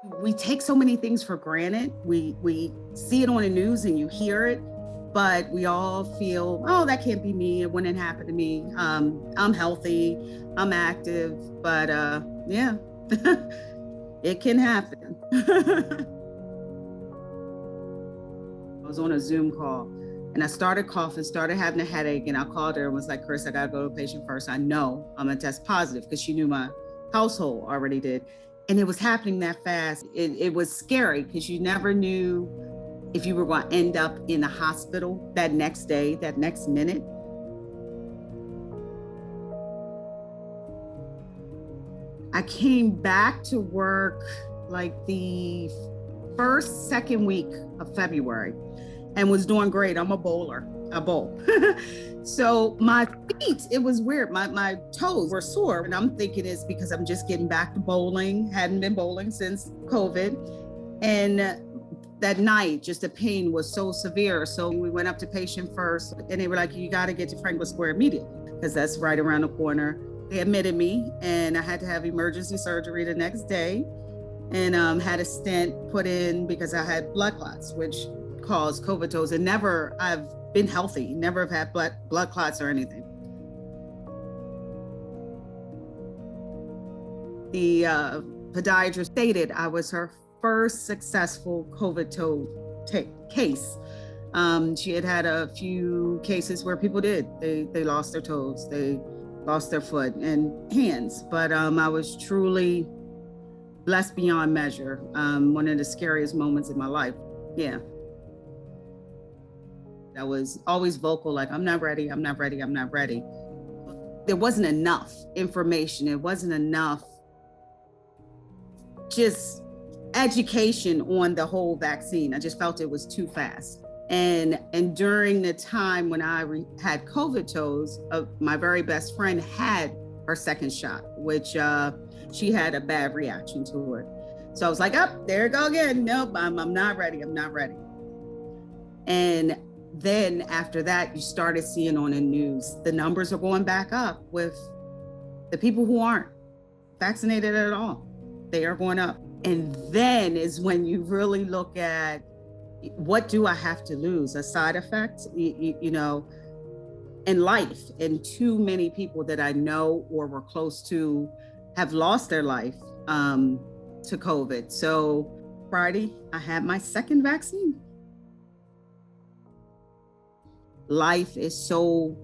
We take so many things for granted. We see it on the news and you hear it, but we all feel, oh, that can't be me. It wouldn't happen to me. I'm healthy, I'm active, but yeah, it can happen. I was on a Zoom call and I started coughing, started having a headache, and I called her and was like, Chris, I gotta go to a patient first. I know I'm gonna test positive, because she knew my household already did. And it was happening that fast. It was scary because you never knew if you were going to end up in the hospital that next day, that next minute. I came back to work like the second week of February and was doing great. I'm a bowler, I bowl. So my feet, it was weird. My toes were sore. And I'm thinking it's because I'm just getting back to bowling. Hadn't been bowling since COVID. And that night, just the pain was so severe. So we went up to patient first and they were like, you got to get to Franklin Square immediately, because that's right around the corner. They admitted me and I had to have emergency surgery the next day, and had a stent put in because I had blood clots, which caused comatose. And I've been healthy, never have had blood clots or anything. The podiatrist stated I was her first successful COVID case. She had a few cases where people they lost their toes, they lost their foot and hands, but I was truly blessed beyond measure. One of the scariest moments in my life. Yeah. I was always vocal, like, I'm not ready, I'm not ready, I'm not ready. There wasn't enough information. It wasn't enough just education on the whole vaccine. I just felt it was too fast. And during the time when I had COVID toes, my very best friend had her second shot, which she had a bad reaction to it. So I was like, oh, there you go again. Nope, I'm not ready, I'm not ready. And then after that, you started seeing on the news, the numbers are going back up with the people who aren't vaccinated at all. They are going up. And then is when you really look at, what do I have to lose? A side effect, you know, in life. And too many people that I know or were close to have lost their life to COVID. So Friday, I had my second vaccine. Life is so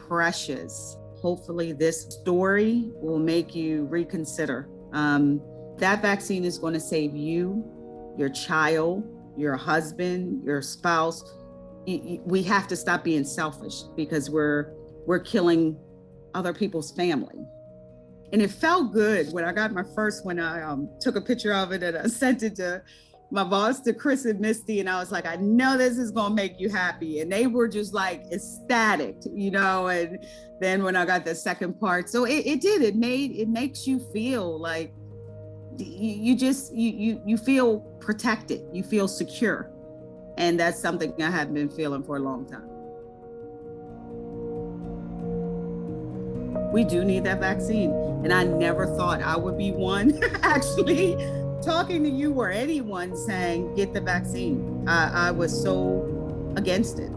precious. Hopefully this story will make you reconsider. That vaccine is going to save you, your child, your husband, your spouse. We have to stop being selfish, because we're killing other people's family. And it felt good when I got my first one. I took a picture of it and I sent it to my boss, to Chris and Misty, and I was like, I know this is gonna make you happy. And they were just like ecstatic, you know. And then when I got the second part, so it makes you feel like you feel protected, you feel secure. And that's something I haven't been feeling for a long time. We do need that vaccine. And I never thought I would be one actually talking to you or anyone saying, get the vaccine. I was so against it.